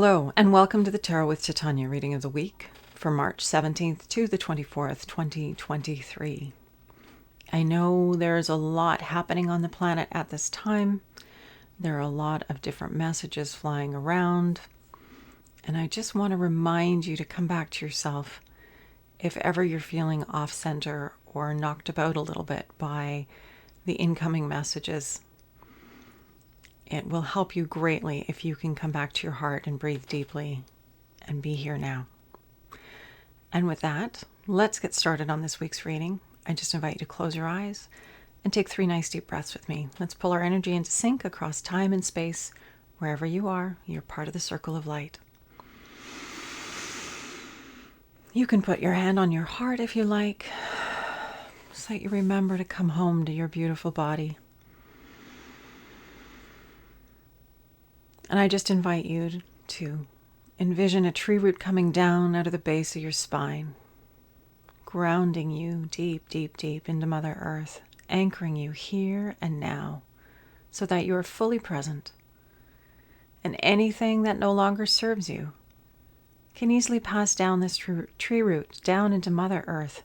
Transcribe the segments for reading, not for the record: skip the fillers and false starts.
Hello, and welcome to the Tarot with Titania reading of the week for March 17th to the 24th, 2023. I know there's a lot happening on the planet at this time. There are a lot of different messages flying around, and I just want to remind you to come back to yourself if ever you're feeling off center or knocked about a little bit by the incoming messages. It will help you greatly if you can come back to your heart and breathe deeply and be here now. And with that, let's get started on this week's reading. I just invite you to close your eyes and take 3 nice deep breaths with me. Let's pull our energy into sync across time and space. Wherever you are, you're part of the circle of light. You can put your hand on your heart if you like, so that you remember to come home to your beautiful body. And I just invite you to envision a tree root coming down out of the base of your spine, grounding you deep, deep, deep into Mother Earth, anchoring you here and now so that you are fully present. And anything that no longer serves you can easily pass down this tree root down into Mother Earth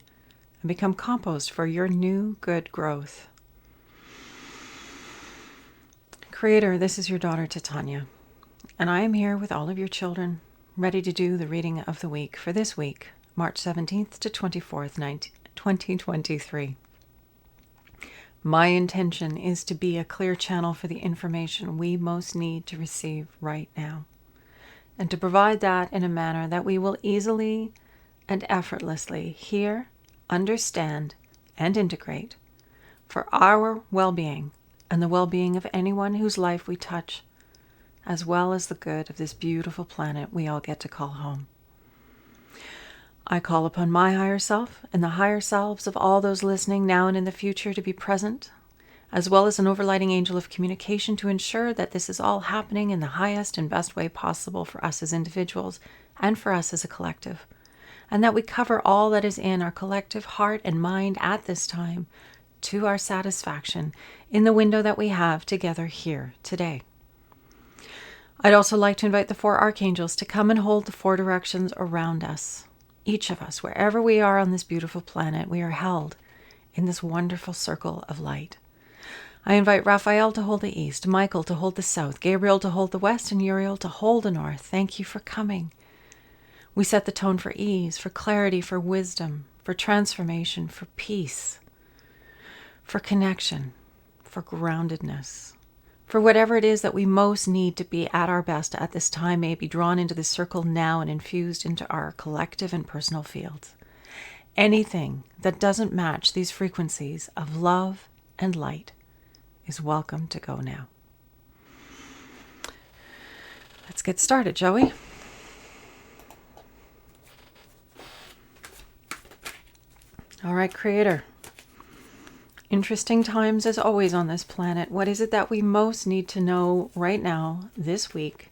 and become compost for your new good growth. Creator, this is your daughter Titania, and I am here with all of your children, ready to do the reading of the week for this week, March 17th to 24th, 2023. My intention is to be a clear channel for the information we most need to receive right now, and to provide that in a manner that we will easily and effortlessly hear, understand, and integrate for our well-being and the well-being of anyone whose life we touch, as well as the good of this beautiful planet we all get to call home. I call upon my higher self and the higher selves of all those listening now and in the future to be present, as well as an overlighting angel of communication to ensure that this is all happening in the highest and best way possible for us as individuals and for us as a collective, and that we cover all that is in our collective heart and mind at this time to our satisfaction in the window that we have together here today. I'd also like to invite the 4 archangels to come and hold the 4 directions around us. Each of us, wherever we are on this beautiful planet, we are held in this wonderful circle of light. I invite Raphael to hold the east, Michael to hold the south, Gabriel to hold the west, and Uriel to hold the north. Thank you for coming. We set the tone for ease, for clarity, for wisdom, for transformation, for peace, for connection, for groundedness, for whatever it is that we most need to be at our best at this time may be drawn into this circle now and infused into our collective and personal fields. Anything that doesn't match these frequencies of love and light is welcome to go now. Let's get started, shall we? All right, Creator. Interesting times as always on this planet. What is it that we most need to know right now, this week,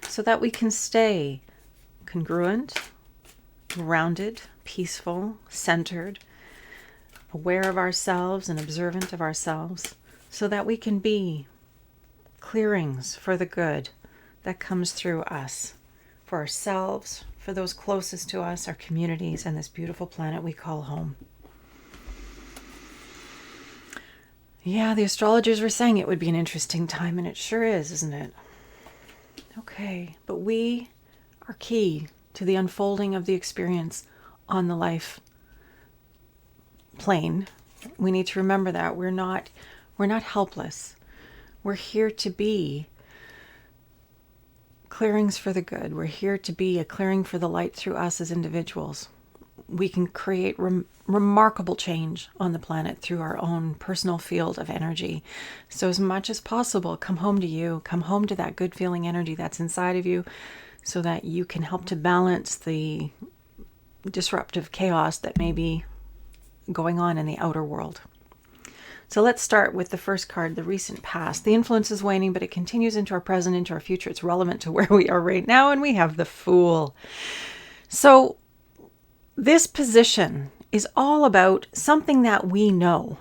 so that we can stay congruent, grounded, peaceful, centered, aware of ourselves and observant of ourselves, so that we can be clearings for the good that comes through us, for ourselves, for those closest to us, our communities, and this beautiful planet we call home. Yeah, the astrologers were saying it would be an interesting time, and it sure is, isn't it? Okay, but we are key to the unfolding of the experience on the life plane. We need to remember that we're not helpless. We're here to be clearings for the good. We're here to be a clearing for the light through us as individuals. We can create remarkable change on the planet through our own personal field of energy. So as much as possible, come home to you, come home to that good feeling energy that's inside of you so that you can help to balance the disruptive chaos that may be going on in the outer world. So let's start with the first card, the recent past. The influence is waning, but it continues into our present, into our future. It's relevant to where we are right now, and we have the Fool. So this position is all about something that we know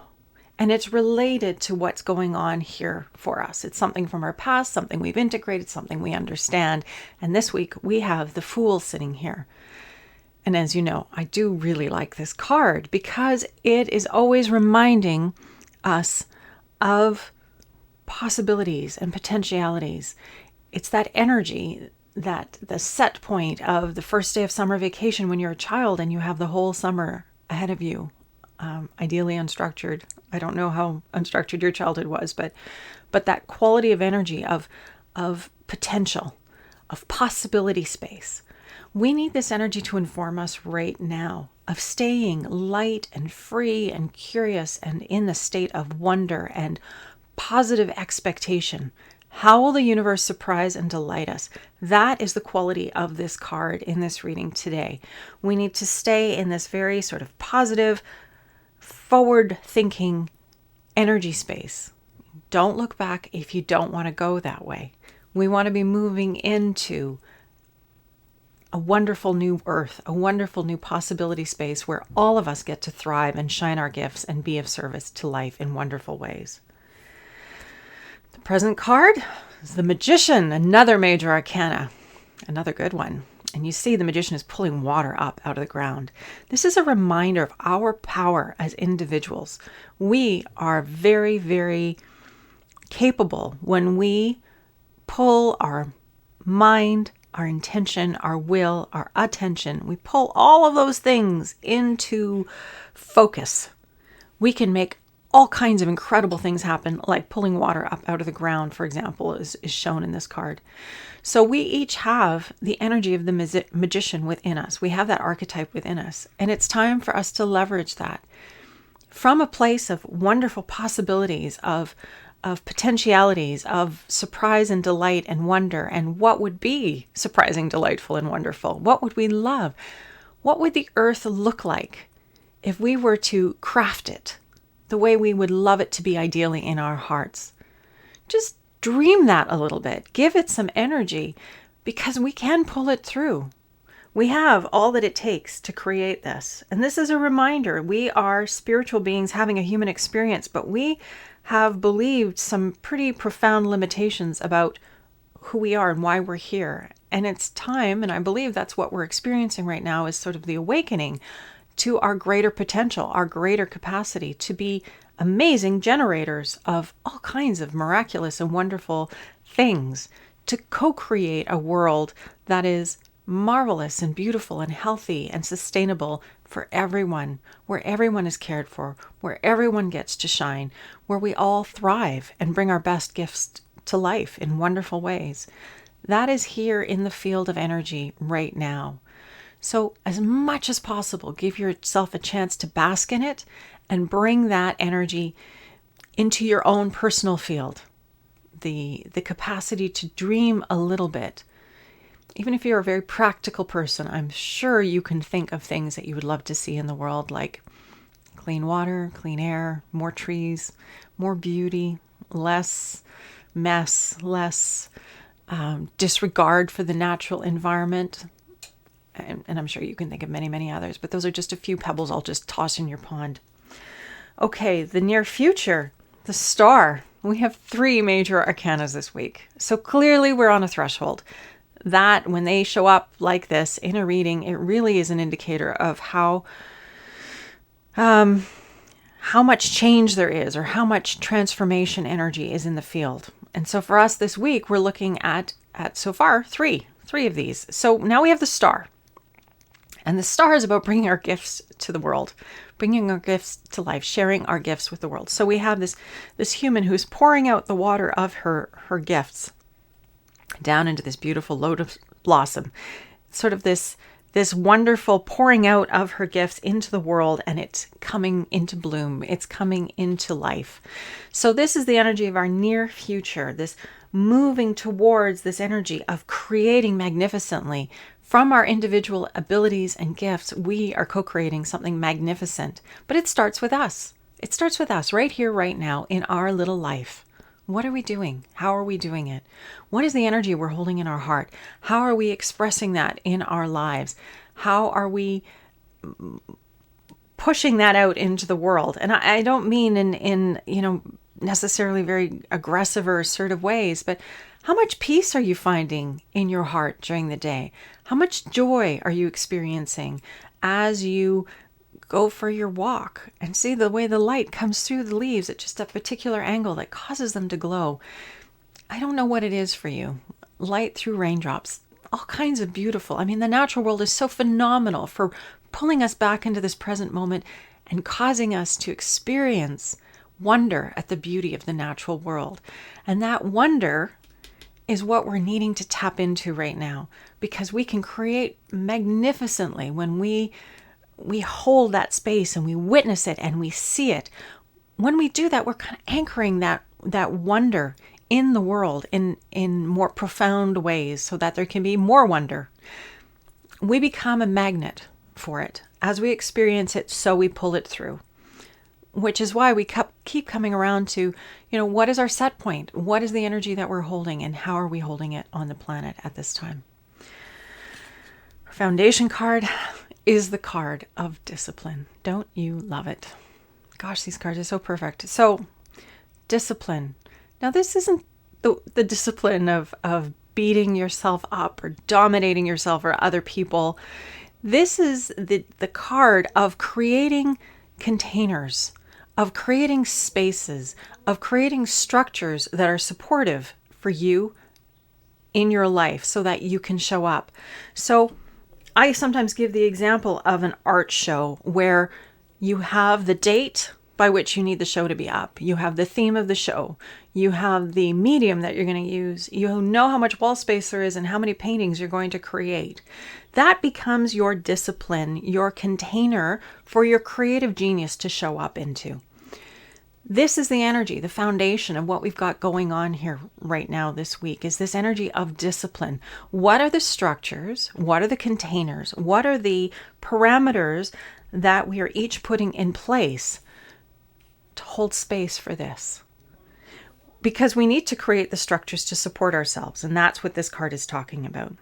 And it's related to what's going on here for us. It's something from our past, something we've integrated, something we understand. And this week we have the Fool sitting here. And as you know, I do really like this card because it is always reminding us of possibilities and potentialities. It's that energy, that the set point of the first day of summer vacation when you're a child and you have the whole summer ahead of you, ideally unstructured. I don't know how unstructured your childhood was, but that quality of energy, of potential, of possibility space. We need this energy to inform us right now of staying light and free and curious and in the state of wonder and positive expectation. How will the universe surprise and delight us? That is the quality of this card in this reading today. We need to stay in this very sort of positive, forward-thinking energy space. Don't look back if you don't want to go that way. We want to be moving into a wonderful new earth, a wonderful new possibility space where all of us get to thrive and shine our gifts and be of service to life in wonderful ways. The present card is the Magician, another Major Arcana, another good one. And you see the Magician is pulling water up out of the ground. This is a reminder of our power as individuals. We are very, very capable when we pull our mind, our intention, our will, our attention. We pull all of those things into focus. We can make all kinds of incredible things happen, like pulling water up out of the ground, for example, is shown in this card. So we each have the energy of the magician within us. We have that archetype within us. And it's time for us to leverage that from a place of wonderful possibilities, of potentialities, of surprise and delight and wonder. And what would be surprising, delightful, and wonderful? What would we love? What would the earth look like if we were to craft it the way we would love it to be ideally in our hearts? Just dream that a little bit. Give it some energy because we can pull it through. We have all that it takes to create this. And this is a reminder. We are spiritual beings having a human experience, but we have believed some pretty profound limitations about who we are and why we're here. And it's time, and I believe that's what we're experiencing right now, is sort of the awakening to our greater potential, our greater capacity to be amazing generators of all kinds of miraculous and wonderful things, to co-create a world that is marvelous and beautiful and healthy and sustainable for everyone, where everyone is cared for, where everyone gets to shine, where we all thrive and bring our best gifts to life in wonderful ways. That is here in the field of energy right now. So as much as possible, give yourself a chance to bask in it and bring that energy into your own personal field. The capacity to dream a little bit. Even if you're a very practical person, I'm sure you can think of things that you would love to see in the world, like clean water, clean air, more trees, more beauty, less mess, less disregard for the natural environment. And I'm sure you can think of many, many others, but those are just a few pebbles I'll just toss in your pond. Okay, the near future, the star. We have 3 major arcanas this week. So clearly we're on a threshold. That when they show up like this in a reading, it really is an indicator of how much change there is, or how much transformation energy is in the field. And so for us this week, we're looking at so far three of these. So now we have the star. And the star is about bringing our gifts to the world, bringing our gifts to life, sharing our gifts with the world. So we have this human who's pouring out the water of her gifts down into this beautiful lotus blossom. Sort of this wonderful pouring out of her gifts into the world, and it's coming into bloom. It's coming into life. So this is the energy of our near future, this moving towards this energy of creating magnificently. From our individual abilities and gifts, we are co-creating something magnificent. But it starts with us. It starts with us right here, right now, in our little life. What are we doing? How are we doing it? What is the energy we're holding in our heart? How are we expressing that in our lives? How are we pushing that out into the world. And I don't mean in necessarily very aggressive or assertive ways, but how much peace are you finding in your heart during the day? How much joy are you experiencing as you go for your walk and see the way the light comes through the leaves at just a particular angle that causes them to glow? I don't know what it is for you. Light through raindrops, all kinds of beautiful. I mean, the natural world is so phenomenal for pulling us back into this present moment and causing us to experience wonder at the beauty of the natural world. And that wonder is what we're needing to tap into right now, because we can create magnificently when we hold that space and we witness it and we see it. When we do that, we're kind of anchoring that wonder in the world in more profound ways so that there can be more wonder. We become a magnet for it. As we experience it, so we pull it through. Which is why we keep coming around to, what is our set point? What is the energy that we're holding, and how are we holding it on the planet at this time? Our foundation card is the card of discipline. Don't you love it? Gosh, these cards are so perfect. So, discipline. Now, this isn't the discipline of beating yourself up or dominating yourself or other people. This is the card of creating containers, of creating spaces, of creating structures that are supportive for you in your life so that you can show up. So I sometimes give the example of an art show where you have the date by which you need the show to be up. You have the theme of the show. You have the medium that you're going to use. You know how much wall space there is and how many paintings you're going to create. That becomes your discipline, your container for your creative genius to show up into. This is the energy, the foundation of what we've got going on here right now this week, is this energy of discipline. What are the structures? What are the containers? What are the parameters that we are each putting in place to hold space for this? Because we need to create the structures to support ourselves, and that's what this card is talking about.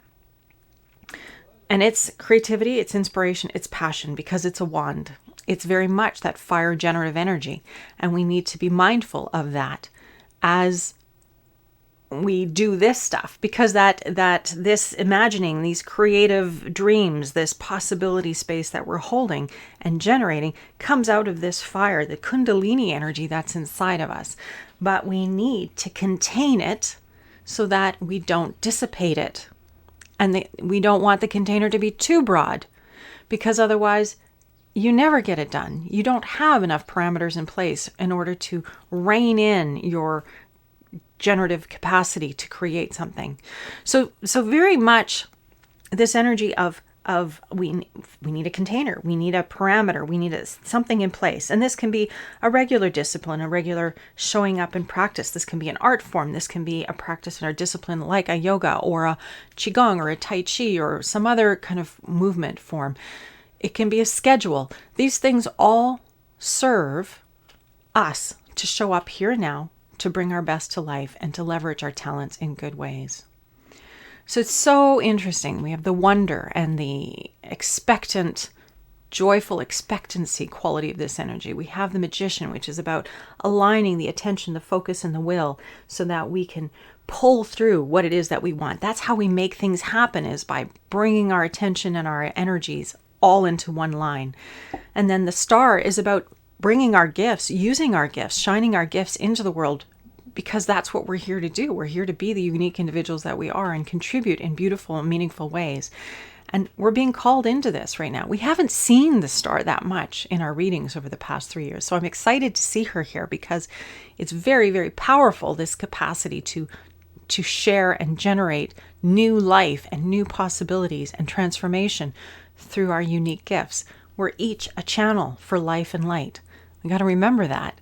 And it's creativity, it's inspiration, it's passion, because it's a wand. It's very much that fire generative energy, and we need to be mindful of that as we do this stuff, because that this imagining, these creative dreams, this possibility space that we're holding and generating comes out of this fire, the Kundalini energy that's inside of us. But we need to contain it so that we don't dissipate it. And we don't want the container to be too broad, because otherwise you never get it done. You don't have enough parameters in place in order to rein in your generative capacity to create something. So very much this energy of we need a container, we need a parameter, we need something in place. And this can be a regular discipline, a regular showing up in practice. This can be an art form. This can be a practice in our discipline like a yoga or a qigong or a tai chi or some other kind of movement form. It can be a schedule. These things all serve us to show up here and now, to bring our best to life and to leverage our talents in good ways. So it's so interesting. We have the wonder and the expectant, joyful expectancy quality of this energy. We have the magician, which is about aligning the attention, the focus, and the will so that we can pull through what it is that we want. That's how we make things happen, is by bringing our attention and our energies all into one line. And then the star is about bringing our gifts, using our gifts, shining our gifts into the world, because that's what we're here to do. We're here to be the unique individuals that we are and contribute in beautiful and meaningful ways. And we're being called into this right now. We haven't seen the star that much in our readings over the past 3 years. So I'm excited to see her here, because it's very, very powerful, this capacity to share and generate new life and new possibilities and transformation through our unique gifts. We're each a channel for life and light. We got to remember that.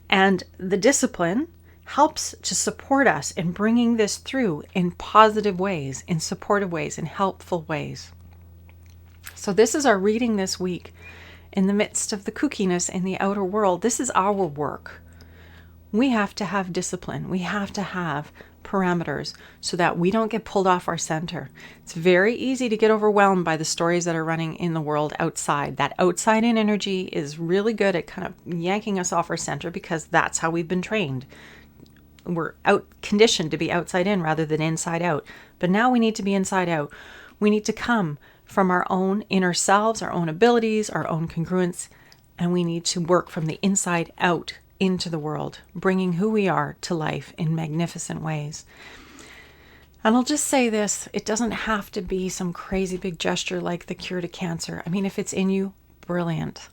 And the discipline helps to support us in bringing this through in positive ways, in supportive ways, in helpful ways. So this is our reading this week. In the midst of the kookiness in the outer world, this is our work. We have to have discipline. We have to have parameters so that we don't get pulled off our center. It's very easy to get overwhelmed by the stories that are running in the world outside. That outside in energy is really good at kind of yanking us off our center because that's how we've been trained. We're conditioned to be outside in rather than inside out. But now we need to be inside out. We need to come from our own inner selves, our own abilities, our own congruence, and we need to work from the inside out into the world, bringing who we are to life in magnificent ways. And I'll just say this, it doesn't have to be some crazy big gesture like the cure to cancer. I mean, if it's in you, brilliant.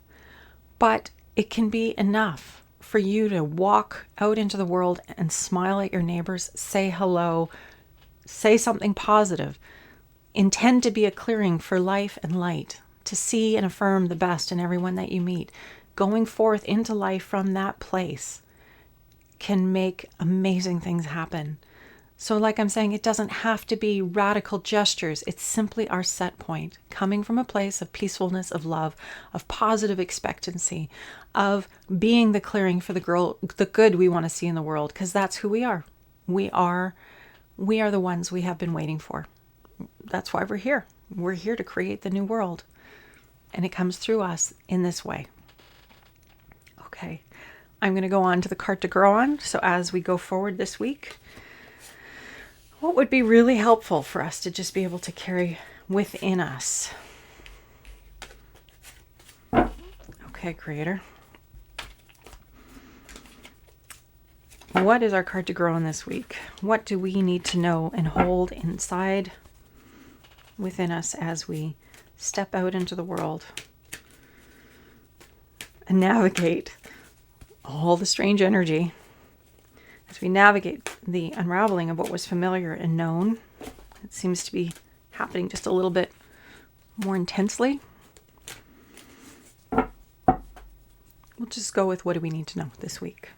But it can be enough for you to walk out into the world and smile at your neighbors, say hello, say something positive. Intend to be a clearing for life and light, to see and affirm the best in everyone that you meet. Going forth into life from that place can make amazing things happen. So like I'm saying, it doesn't have to be radical gestures. It's simply our set point, coming from a place of peacefulness, of love, of positive expectancy, of being the clearing for the good we want to see in the world, because that's who we are. We are the ones we have been waiting for. That's why we're here. We're here to create the new world. And it comes through us in this way. Okay, I'm going to go on to the card to grow on. So as we go forward this week, what would be really helpful for us to just be able to carry within us? Okay, Creator. What is our card to grow on this week? What do we need to know and hold inside within us as we step out into the world and navigate all the strange energy, as we navigate the unraveling of what was familiar and known? It seems to be happening just a little bit more intensely. We'll just go with what do we need to know this week,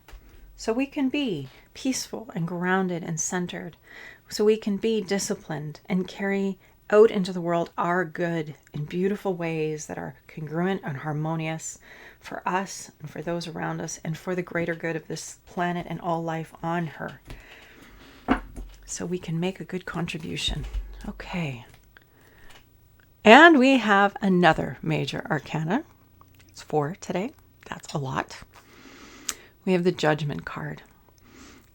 so we can be peaceful and grounded and centered, so we can be disciplined and carry out into the world our good in beautiful ways that are congruent and harmonious for us and for those around us and for the greater good of this planet and all life on her, so we can make a good contribution. Okay. And we have another major arcana. It's 4 today. That's a lot. We have the Judgment card.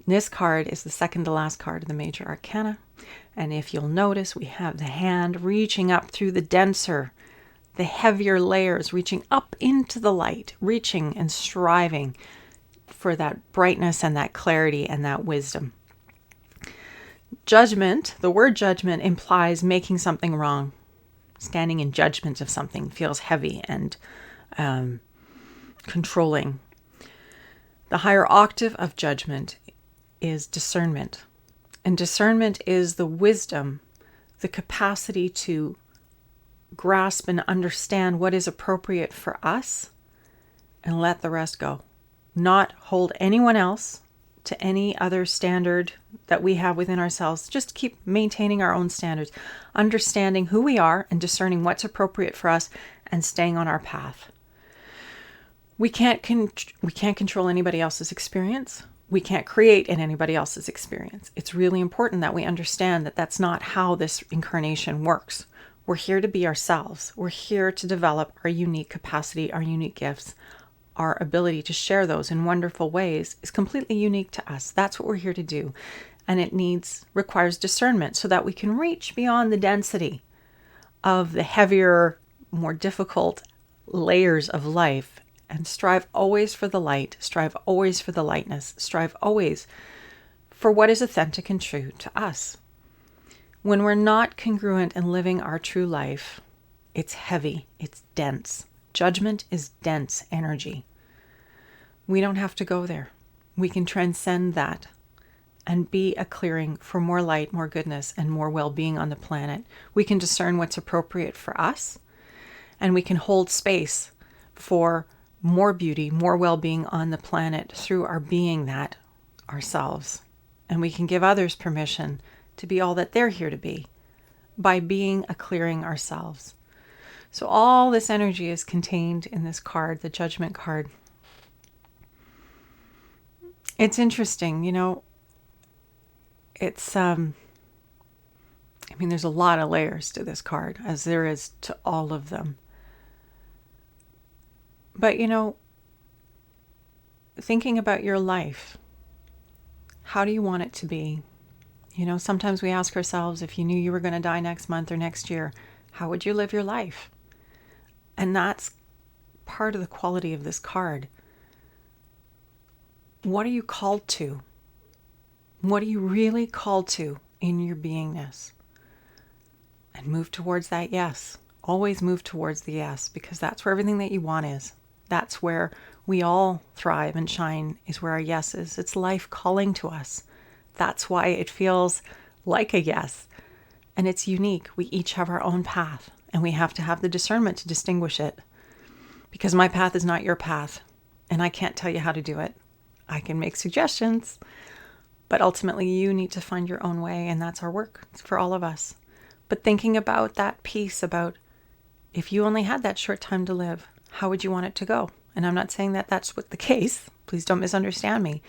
This card is the second to last card of the major arcana. And if you'll notice, we have the hand reaching up through the denser, the heavier layers, reaching up into the light, reaching and striving for that brightness and that clarity and that wisdom. Judgment, the word judgment implies making something wrong. Standing in judgment of something feels heavy and controlling. The higher octave of judgment is discernment. And discernment is the wisdom, the capacity to grasp and understand what is appropriate for us and let the rest go. Not hold anyone else to any other standard that we have within ourselves. Just keep maintaining our own standards, understanding who we are and discerning what's appropriate for us and staying on our path. We can't control anybody else's experience. We can't create in anybody else's experience. It's really important that we understand that that's not how this incarnation works. We're here to be ourselves. We're here to develop our unique capacity, our unique gifts. Our ability to share those in wonderful ways is completely unique to us. That's what we're here to do. And it requires discernment so that we can reach beyond the density of the heavier, more difficult layers of life and strive always for the light, strive always for the lightness, strive always for what is authentic and true to us. When we're not congruent and living our true life, it's heavy, it's dense. Judgment is dense energy. We don't have to go there. We can transcend that and be a clearing for more light, more goodness, and more well-being on the planet. We can discern what's appropriate for us, and we can hold space for more beauty, more well-being on the planet through our being that ourselves. And we can give others permission to be all that they're here to be by being a clearing ourselves. So all this energy is contained in this card, the Judgment card. It's interesting, it's, there's a lot of layers to this card, as there is to all of them. But, thinking about your life, how do you want it to be? Sometimes we ask ourselves, if you knew you were going to die next month or next year, how would you live your life? And that's part of the quality of this card. What are you called to? What are you really called to in your beingness? And move towards that yes. Always move towards the yes, because that's where everything that you want is. That's where we all thrive and shine, is where our yes is. It's life calling to us. That's why it feels like a yes. And it's unique. We each have our own path, and we have to have the discernment to distinguish it. Because my path is not your path, and I can't tell you how to do it. I can make suggestions, but ultimately you need to find your own way, and that's our work. It's for all of us. But thinking about that piece about, if you only had that short time to live, how would you want it to go? And I'm not saying that that's what the case. Please don't misunderstand me.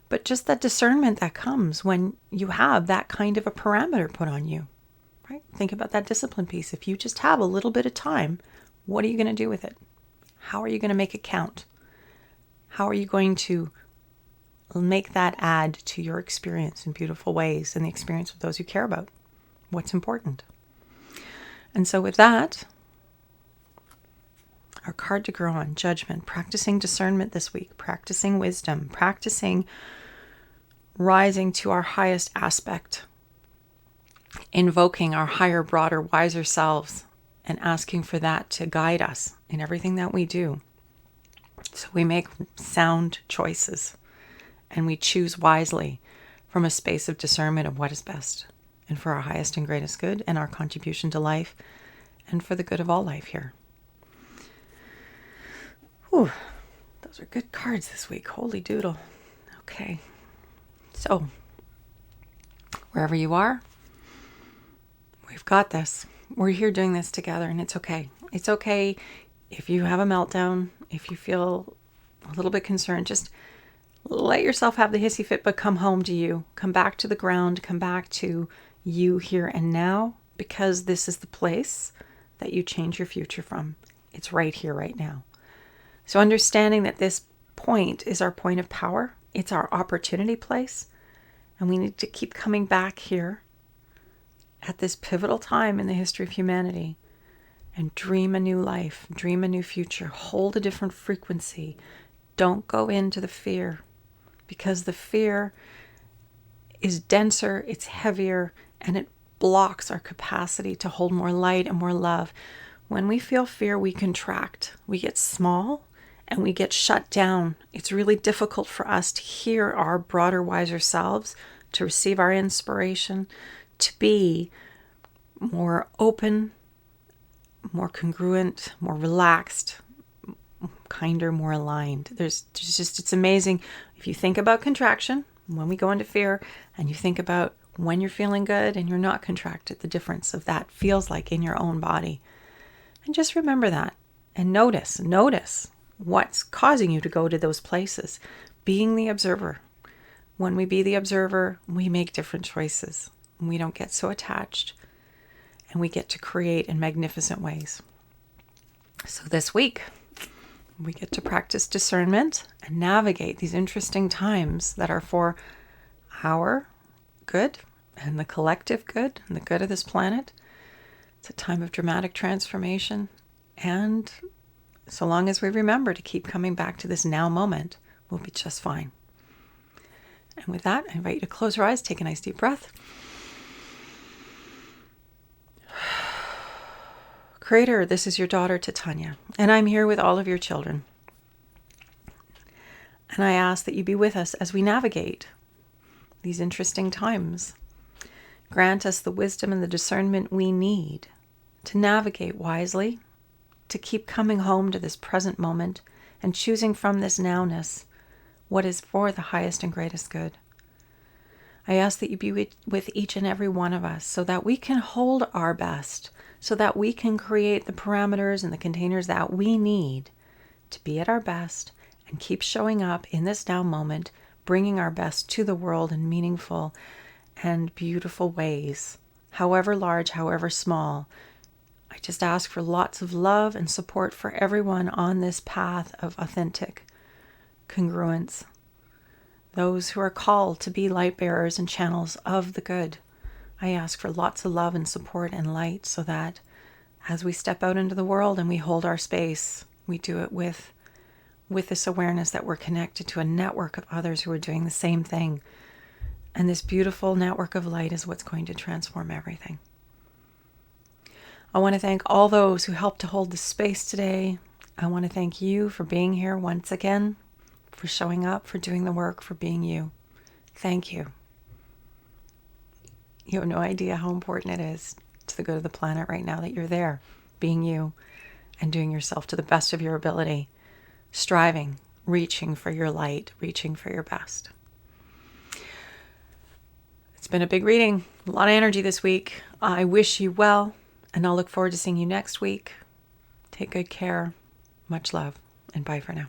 But just that discernment that comes when you have that kind of a parameter put on you, right? Think about that discipline piece. If you just have a little bit of time, what are you going to do with it? How are you going to make it count? How are you going to make that add to your experience in beautiful ways and the experience of those you care about? What's important? And so with that, our card to grow on, judgment, practicing discernment this week, practicing wisdom, practicing rising to our highest aspect, invoking our higher, broader, wiser selves, and asking for that to guide us in everything that we do. So we make sound choices and we choose wisely from a space of discernment of what is best and for our highest and greatest good and our contribution to life and for the good of all life here. Whew, those are good cards this week. Holy doodle. Okay. So, wherever you are, we've got this. We're here doing this together, and it's okay. It's okay if you have a meltdown, if you feel a little bit concerned, just let yourself have the hissy fit, but come home to you. Come back to the ground. Come back to you here and now, because this is the place that you change your future from. It's right here, right now. So understanding that this point is our point of power, it's our opportunity place, and we need to keep coming back here at this pivotal time in the history of humanity and dream a new life, dream a new future, hold a different frequency. Don't go into the fear, because the fear is denser, it's heavier, and it blocks our capacity to hold more light and more love. When we feel fear, we contract, we get small, and we get shut down. It's really difficult for us to hear our broader, wiser selves, to receive our inspiration, to be more open, more congruent, more relaxed, kinder, more aligned. It's amazing. If you think about contraction, when we go into fear, and you think about when you're feeling good and you're not contracted, the difference of that feels like in your own body. And just remember that and notice what's causing you to go to those places. Being the observer. When we be the observer, we make different choices. We don't get so attached, and we get to create in magnificent ways. So this week, we get to practice discernment and navigate these interesting times that are for our good and the collective good and the good of this planet. It's a time of dramatic transformation, and so long as we remember to keep coming back to this now moment, we'll be just fine. And with that, I invite you to close your eyes, take a nice deep breath. Creator, this is your daughter, Titania, and I'm here with all of your children. And I ask that you be with us as we navigate these interesting times. Grant us the wisdom and the discernment we need to navigate wisely, to keep coming home to this present moment and choosing from this nowness what is for the highest and greatest good. I ask that you be with each and every one of us so that we can hold our best, so that we can create the parameters and the containers that we need to be at our best and keep showing up in this now moment, bringing our best to the world in meaningful and beautiful ways, however large, however small. I just ask for lots of love and support for everyone on this path of authentic congruence. Those who are called to be light bearers and channels of the good. I ask for lots of love and support and light so that as we step out into the world and we hold our space, we do it with this awareness that we're connected to a network of others who are doing the same thing. And this beautiful network of light is what's going to transform everything. I want to thank all those who helped to hold this space today. I want to thank you for being here once again, for showing up, for doing the work, for being you. Thank you. You have no idea how important it is to the good of the planet right now that you're there, being you and doing yourself to the best of your ability, striving, reaching for your light, reaching for your best. It's been a big reading, a lot of energy this week. I wish you well, and I'll look forward to seeing you next week. Take good care. Much love, and bye for now.